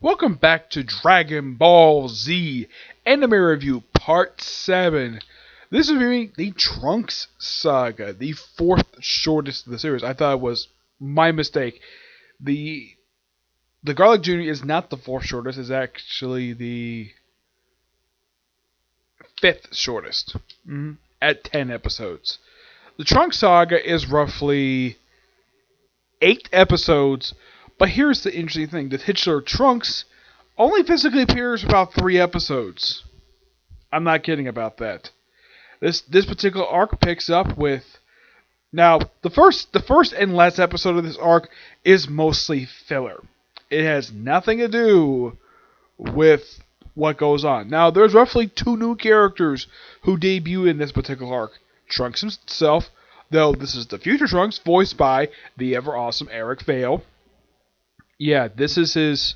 Welcome back to Dragon Ball Z Anime Review Part 7. This is reviewing the Trunks Saga, the fourth shortest of the series. I thought it was my mistake. The Garlic Jr. is not the fourth shortest, it's actually the fifth shortest at 10 episodes. The Trunks Saga is roughly 8 episodes. But here's the interesting thing. The titular Trunks only physically appears for about 3 episodes. I'm not kidding about that. This particular arc picks up with... Now, the first and last episode of this arc is mostly filler. It has nothing to do with what goes on. Now, there's roughly 2 new characters who debut in this particular arc. Trunks himself, though this is the future Trunks, voiced by the ever-awesome Eric Vale. Yeah, this is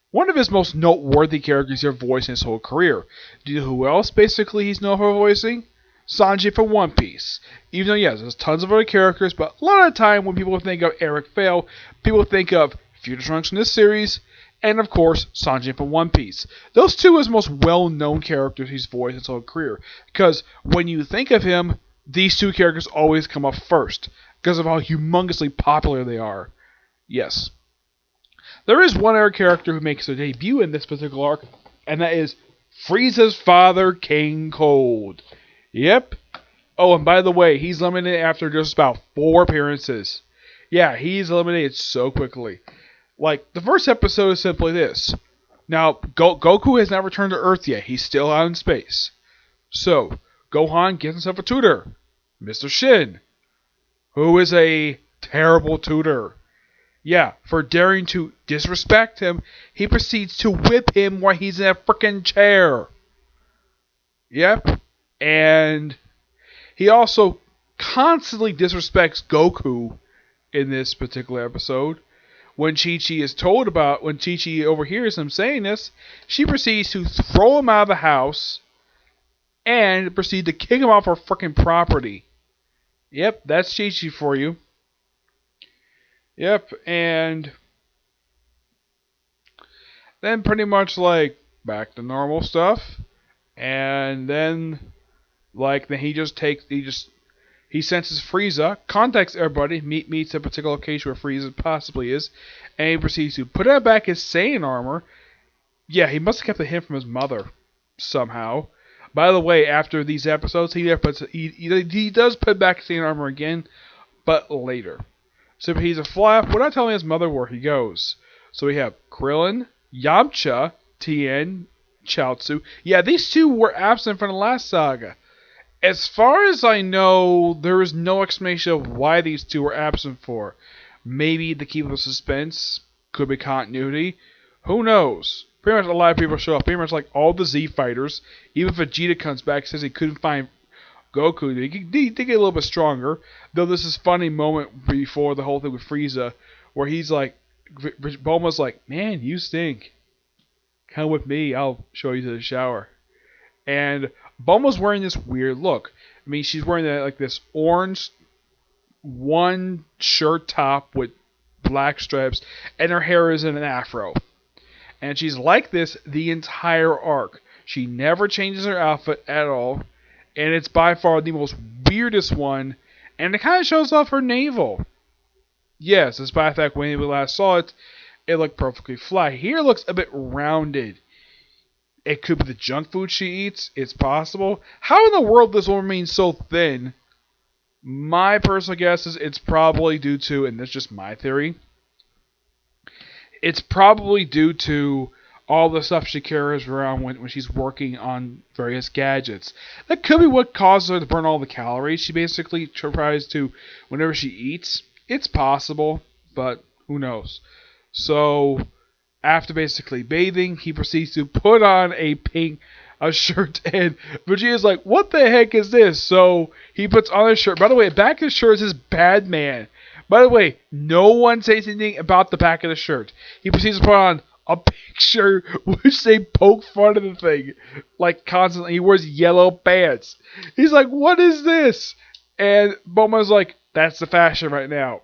one of his most noteworthy characters he's voiced in his whole career. Do you know who else basically he's known for voicing? Sanji from One Piece. Even though, yes, there's tons of other characters, but a lot of the time when people think of Eric Vale, people think of Future Trunks from this series, and of course, Sanji from One Piece. Those two are his most well-known characters he's voiced in his whole career. Because when you think of him, these two characters always come up first, because of how humongously popular they are. Yes. There is one other character who makes a debut in this particular arc, and that is Frieza's father, King Cold. Yep. Oh, and by the way, he's eliminated after just about 4 appearances. Yeah, he's eliminated so quickly. Like, the first episode is simply this. Now, Goku has not returned to Earth yet. He's still out in space. So, Gohan gets himself a tutor, Mr. Shin, who is a terrible tutor. Yeah, for daring to disrespect him, he proceeds to whip him while he's in a frickin' chair. Yep. And he also constantly disrespects Goku in this particular episode. When Chi-Chi overhears him saying this, she proceeds to throw him out of the house and proceed to kick him off her frickin' property. Yep, that's Chi-Chi for you. Yep, and then pretty much like back to normal stuff, and then he senses Frieza, contacts everybody, meets a particular location where Frieza possibly is, and he proceeds to put on back his Saiyan armor. Yeah, he must have kept a hint from his mother somehow. By the way, after these episodes, he does put back Saiyan armor again, but later. So he's a flap. We're not telling his mother where he goes. So we have Krillin, Yamcha, Tien, Chiaotzu. Yeah, these 2 were absent from the last saga. As far as I know, there is no explanation of why these 2 were absent for. Maybe to keep the suspense. Could be continuity. Who knows? Pretty much a lot of people show up. Pretty much like all the Z fighters. Even Vegeta comes back and says he couldn't find Goku. He did get a little bit stronger, though this is a funny moment before the whole thing with Frieza, where he's like, Bulma's like, man, you stink. Come with me, I'll show you to the shower. And Bulma's wearing this weird look. I mean, she's wearing this orange one shirt top with black stripes, and her hair is in an afro. And she's like this the entire arc. She never changes her outfit at all. And it's by far the most weirdest one. And it kind of shows off her navel. Yes, despite the fact when we last saw it, it looked perfectly flat. Here it looks a bit rounded. It could be the junk food she eats. It's possible. How in the world this will remain so thin? My personal guess is it's probably due to, and that's just my theory, it's probably due to all the stuff she carries around when she's working on various gadgets. That could be what causes her to burn all the calories she basically tries to whenever she eats. It's possible, but who knows. So, after basically bathing, he proceeds to put on a shirt, and Vegeta's like, what the heck is this? So, he puts on a shirt. By the way, the back of the shirt is Batman. By the way, no one says anything about the back of the shirt. He proceeds to put on a picture which they poke fun of the thing like constantly. He wears yellow pants. He's like, what is this? And Bulma's like, that's the fashion right now.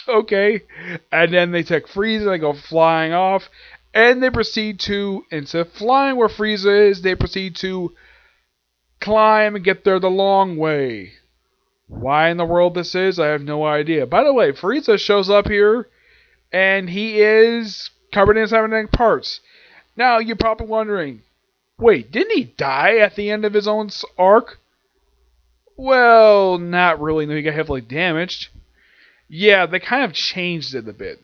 Okay. And then they take Frieza and they go flying off. And they proceed to, instead of flying where Frieza is, they proceed to climb and get there the long way. Why in the world this is, I have no idea. By the way, Frieza shows up here, and he is covered in cybernetic parts. Now, you're probably wondering, wait, didn't he die at the end of his own arc? Well, not really. No, he got heavily damaged. Yeah, they kind of changed it a bit.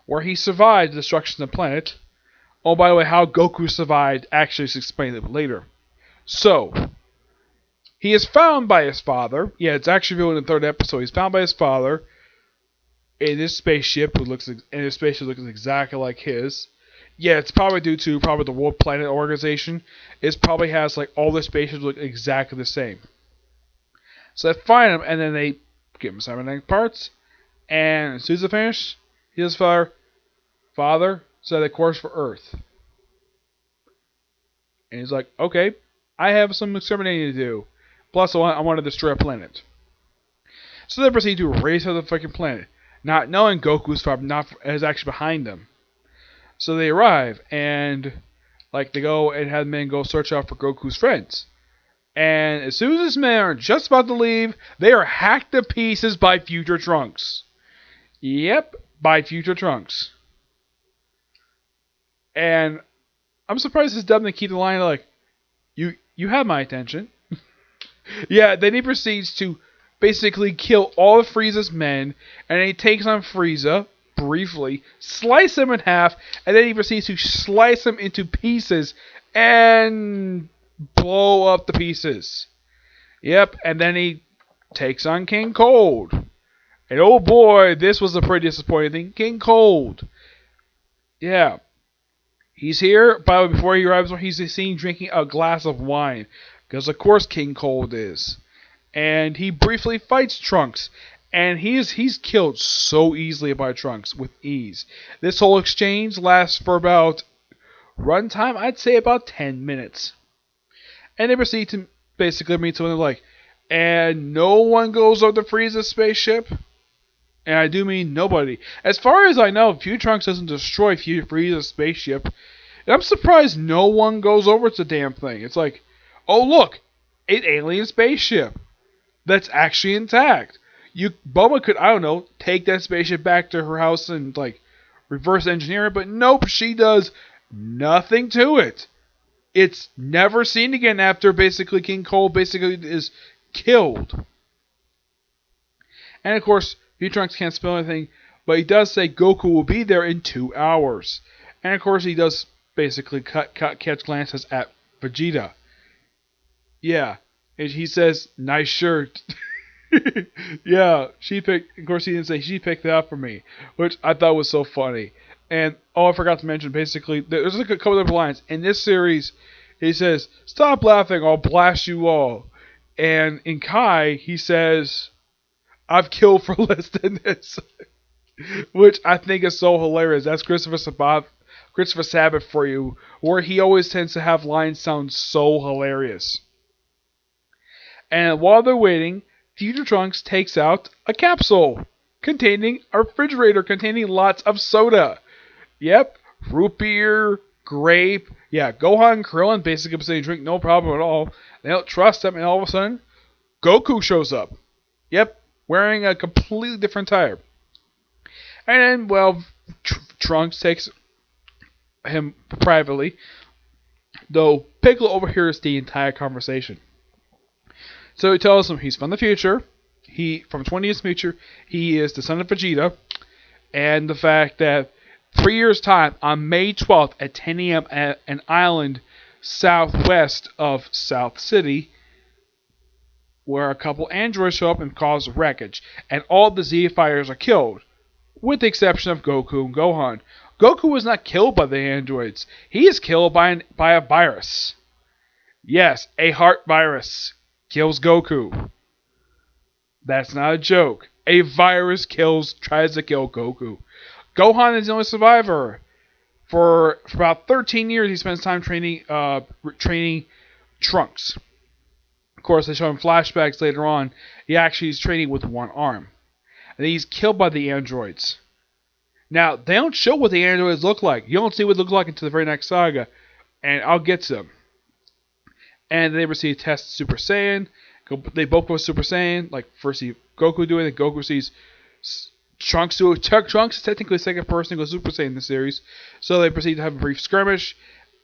Where he survived the destruction of the planet. Oh, by the way, how Goku survived actually is explained a bit later. So, he is found by his father. Yeah, it's actually revealed in the third episode. He's found by his father in his spaceship, his spaceship looks exactly like his. Yeah, it's probably due to the World Planet Organization. It probably has like all the spaceships look exactly the same. So they find him, and then they give him cybernetic parts. And as soon as they finish, his father set a course for Earth. And he's like, okay, I have some exterminating to do. Plus, I want to destroy a planet. So they proceed to race to the fucking planet, not knowing Goku's is actually behind them. So they arrive, and like they go and have men go search out for Goku's friends. And as soon as these men are just about to leave, they are hacked to pieces by Future Trunks. Yep, by Future Trunks. And I'm surprised this dub didn't keep the line like, you have my attention. Yeah, then he proceeds to basically kill all of Frieza's men, and then he takes on Frieza briefly, slice him in half, and then he proceeds to slice him into pieces and blow up the pieces. Yep, and then he takes on King Cold. And oh boy, this was a pretty disappointing thing. King Cold. Yeah. He's here, but before he arrives, he's seen drinking a glass of wine. Because of course King Cold is. And he briefly fights Trunks. And he's killed so easily by Trunks, with ease. This whole exchange lasts for about, runtime, I'd say about 10 minutes. And they proceed to basically meet someone like, and no one goes over to Frieza's spaceship. And I do mean nobody. As far as I know, Future Trunks doesn't destroy Frieza's spaceship. And I'm surprised no one goes over to the damn thing. It's like, oh look, an alien spaceship that's actually intact. Bulma could, I don't know, take that spaceship back to her house and like reverse engineer it, but nope, she does nothing to it. It's never seen again after basically King Cold basically is killed. And of course, Future Trunks can't spell anything, but he does say Goku will be there in 2 hours. And of course, he does basically catch glances at Vegeta. Yeah, and he says, "Nice shirt." Yeah, of course, he didn't say she picked it out for me, which I thought was so funny. And I forgot to mention, basically, there's like a couple of lines in this series. He says, "Stop laughing, I'll blast you all." And in Kai, he says, "I've killed for less than this," which I think is so hilarious. That's Christopher Sabat for you, where he always tends to have lines sound so hilarious. And while they're waiting, Future Trunks takes out a capsule containing a refrigerator containing lots of soda. Yep, root beer, grape. Yeah, Gohan and Krillin basically say drink no problem at all. They don't trust him, and all of a sudden, Goku shows up. Yep, wearing a completely different attire. And then, well, Trunks takes him privately, though Piccolo overhears the entire conversation. So he tells him he's from the future. From 20 years future, he is the son of Vegeta. And the fact that 3 years' time, on May 12th at 10 a.m. at an island southwest of South City, where a couple androids show up and cause wreckage. And all the Z fighters are killed, with the exception of Goku and Gohan. Goku was not killed by the androids. He is killed by a virus. Yes, a heart virus kills Goku. That's not a joke. A virus tries to kill Goku. Gohan is the only survivor. For about 13 years, he spends time training Trunks. Of course, they show him flashbacks later on. He actually is training with one arm. And he's killed by the androids. Now, they don't show what the androids look like. You don't see what they look like until the very next saga. And I'll get to them. And they receive test Super Saiyan. They both go Super Saiyan. Like, first see Goku do it, then Goku sees Trunks do it. Trunks is technically the second person to go Super Saiyan in the series. So they proceed to have a brief skirmish.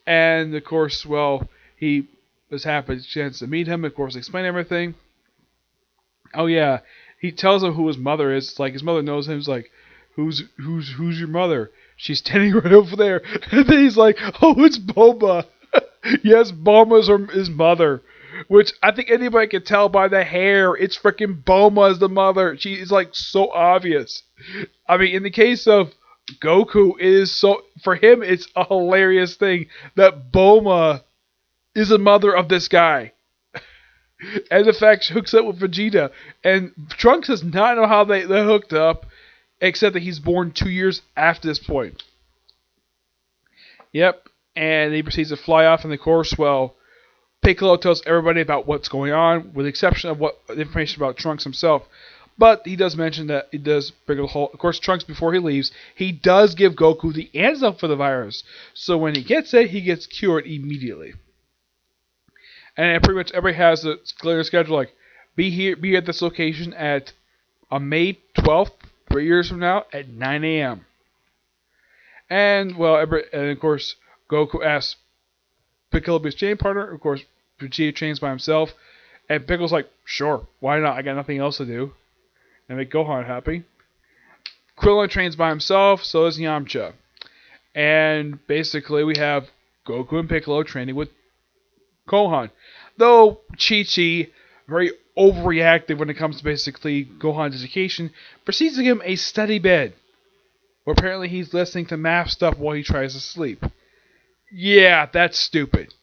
And, of course, well, he has had a chance to meet him. Of course, explain everything. Oh, yeah. He tells him who his mother is. It's like, his mother knows him. He's like, who's your mother? She's standing right over there. And then he's like, oh, it's Boba. Yes, Bulma's his mother. Which I think anybody can tell by the hair. It's freaking Bulma's the mother. She is like so obvious. I mean, in the case of Goku, it is so, for him, it's a hilarious thing that Bulma is the mother of this guy. And in fact, she hooks up with Vegeta. And Trunks does not know how they hooked up, except that he's born 2 years after this point. Yep. And he proceeds to fly off, and of course, well, Piccolo tells everybody about what's going on, with the exception of what information about Trunks himself. But he does mention that he does bring a whole. Of course, Trunks, before he leaves, he does give Goku the antidote for the virus. So when he gets it, he gets cured immediately. And pretty much everybody has a clear schedule, like, be at this location at May 12th, 3 years from now, at 9 a.m. And, well, and of course, Goku asks Piccolo to be his training partner. Of course, Vegeta trains by himself. And Piccolo's like, sure, why not? I got nothing else to do. And make Gohan happy. Krillin trains by himself, so does Yamcha. And basically, we have Goku and Piccolo training with Gohan. Though Chi-Chi, very overreactive when it comes to basically Gohan's education, proceeds to give him a study bed. Where apparently he's listening to math stuff while he tries to sleep. Yeah, that's stupid.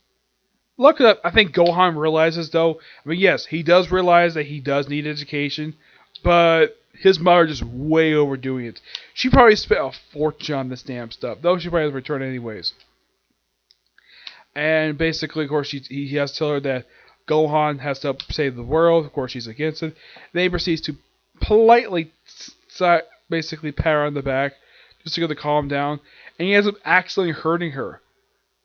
Luckily, I think Gohan realizes, though. I mean, yes, he does realize that he does need education, but his mother just way overdoing it. She probably spent a fortune on this damn stuff, though she probably has to return anyways. And basically, of course, he has to tell her that Gohan has to save the world. Of course, she's against it. Then he proceeds to politely, basically pat her on the back, just to get her to calm down. And he ends up accidentally hurting her.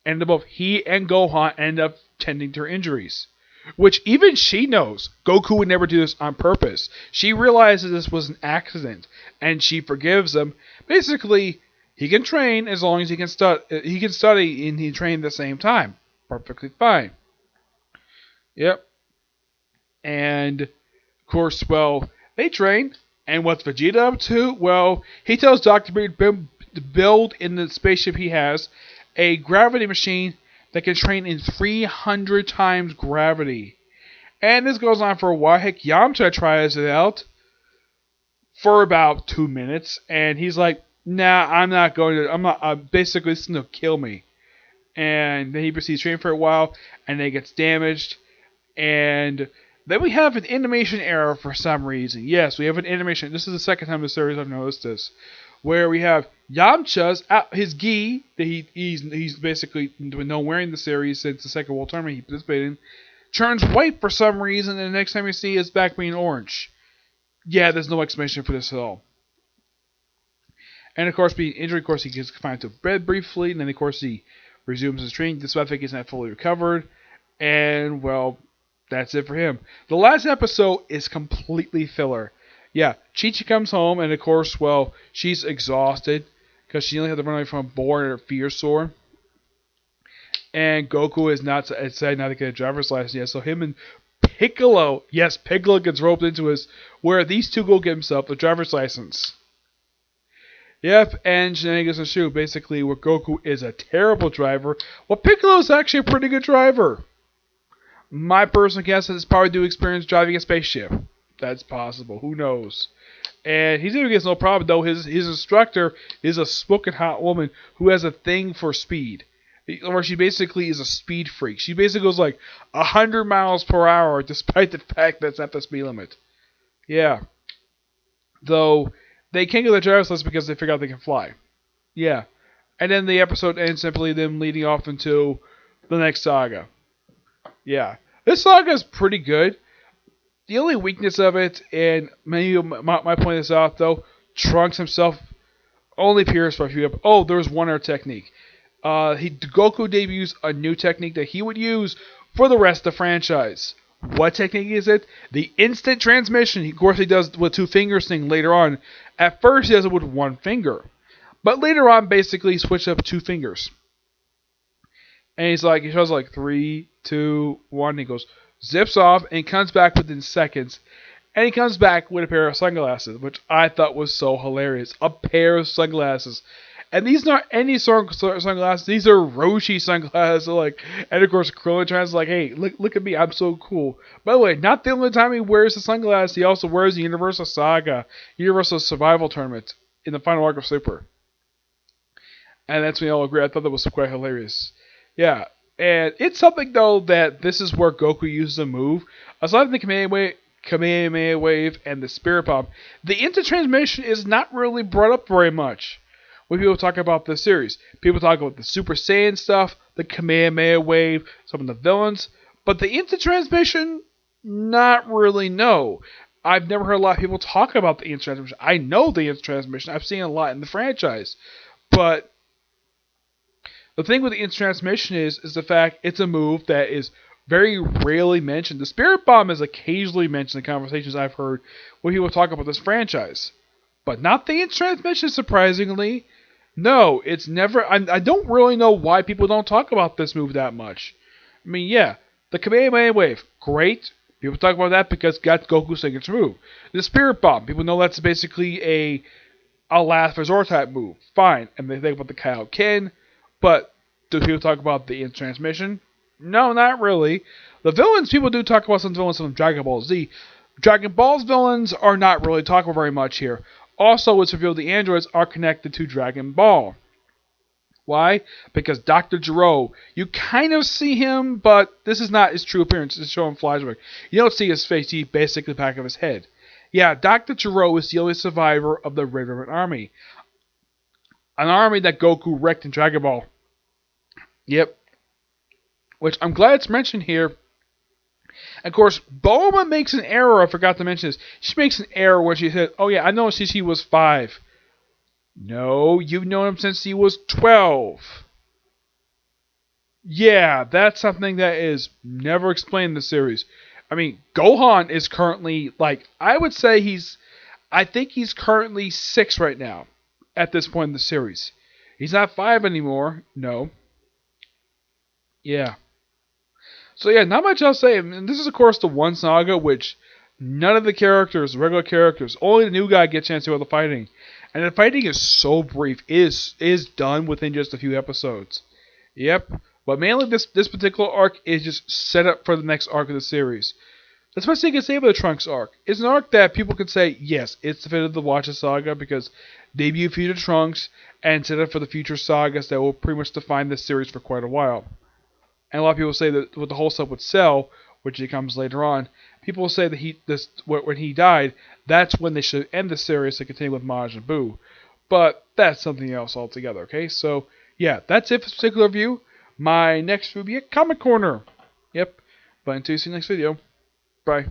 And both he and Gohan end up tending to her injuries. Which even she knows. Goku would never do this on purpose. She realizes this was an accident. And she forgives him. Basically, he can train as long as he can study. He can study and he train at the same time. Perfectly fine. Yep. And, of course, well, they train. And what's Vegeta up to? Well, he tells Dr. Beard to build in the spaceship he has a gravity machine that can train in 300 times gravity. And this goes on for a while. Heck, Yamcha tries it out for about 2 minutes. And he's like, nah, I'm not going to, basically this is going to kill me. And then he proceeds to train for a while, and then it gets damaged. And then we have an animation error for some reason. Yes, we have an animation. This is the second time in the series I've noticed this. Where we have Yamcha's his gi that he's basically been known wearing the series since the second World Tournament he participated in, turns white for some reason, and the next time you see his back being orange. Yeah, there's no explanation for this at all. And of course, being injured, of course he gets confined to bed briefly, and then of course he resumes his training. Despite the fact he's not fully recovered, and well, that's it for him. The last episode is completely filler. Yeah, Chi-Chi comes home, and of course, well, she's exhausted because she only had to run away from a boar and her feet are sore. And Goku is not decided not to get a driver's license yet, so him and Piccolo, yes, Piccolo gets roped into his, where these two go get himself a driver's license. Yep, and shenanigans ensue, basically, where Goku is a terrible driver, while Piccolo is actually a pretty good driver. My personal guess is it's probably due to experience driving a spaceship. That's possible. Who knows? And he's gonna get no problem though. His instructor is a smoking hot woman who has a thing for speed, or she basically is a speed freak. She basically goes like 100 miles per hour, despite the fact that's not the speed limit. Yeah. Though they can't get the driver's license because they figure out they can fly. Yeah. And then the episode ends simply them leading off into the next saga. Yeah. This saga is pretty good. The only weakness of it, and maybe my point this out though, Trunks himself Only appears for a few. Oh, there's one other technique. Goku debuts a new technique that he would use for the rest of the franchise. What technique is it? The instant transmission. Of course, he does with 2 fingers thing later on. At first, he does it with 1 finger. But later on, basically, he switched up 2 fingers. And he shows like 3, 2, 1. He goes, zips off, and he comes back within seconds. And he comes back with a pair of sunglasses, which I thought was so hilarious. A pair of sunglasses. And these are not any sunglasses. These are Roshi sunglasses. And of course, Krillin tries like, hey, look at me. I'm so cool. By the way, not the only time he wears the sunglasses. He also wears the Universal Saga, Universal Survival Tournament in the final arc of Super. And that's when we all agree. I thought that was quite hilarious. Yeah. And it's something, though, that this is where Goku uses a move. Aside from the Kamehameha Wave and the Spirit Bomb, the intertransmission is not really brought up very much when people talk about this series. People talk about the Super Saiyan stuff, the Kamehameha Wave, some of the villains, but the intertransmission, not really, no. I've never heard a lot of people talk about the intertransmission. I know the intertransmission. I've seen it a lot in the franchise. But the thing with the intertransmission is the fact it's a move that is very rarely mentioned. The Spirit Bomb is occasionally mentioned in conversations I've heard when people talk about this franchise. But not the intertransmission, surprisingly. No, it's never. I don't really know why people don't talk about this move that much. I mean, yeah, the Kamehameha Wave, great. People talk about that because that's Goku's signature move. The Spirit Bomb, people know that's basically a last resort type move. Fine. And they think about the Kaioken. But do people talk about the intertransmission? No, not really. The villains, people do talk about some villains from Dragon Ball Z. Dragon Ball's villains are not really talked about very much here. Also, it's revealed the androids are connected to Dragon Ball. Why? Because Dr. Gero, you kind of see him, but this is not his true appearance. It's showing flashback. You don't see his face, he's basically the back of his head. Yeah, Dr. Gero is the only survivor of the Red Ribbon Army. An army that Goku wrecked in Dragon Ball. Yep. Which I'm glad it's mentioned here. Of course, Bulma makes an error. I forgot to mention this. She makes an error when she said, oh yeah, I know since he was 5. No, you've known him since he was 12. Yeah, that's something that is never explained in the series. I mean, Gohan is currently, I would say I think he's currently 6 right now at this point in the series. He's not 5 anymore. No. Yeah. So yeah, not much else to say. And this is, of course, the one saga which none of the characters, regular characters, only the new guy gets a chance to do all the fighting. And the fighting is so brief. It is done within just a few episodes. Yep. But mainly this particular arc is just set up for the next arc of the series. That's what you can say about the Trunks arc. It's an arc that people could say, yes, it's definitive to watch a saga because debut future Trunks and set up for the future sagas that will pretty much define this series for quite a while. And a lot of people say that with the whole stuff with Cell, which he comes later on, people will say that when he died, that's when they should end the series to continue with Majin Buu. But that's something else altogether, okay? So, yeah, that's it for this particular review. My next review will be a Comic Corner. Yep. But until you see you next video, bye.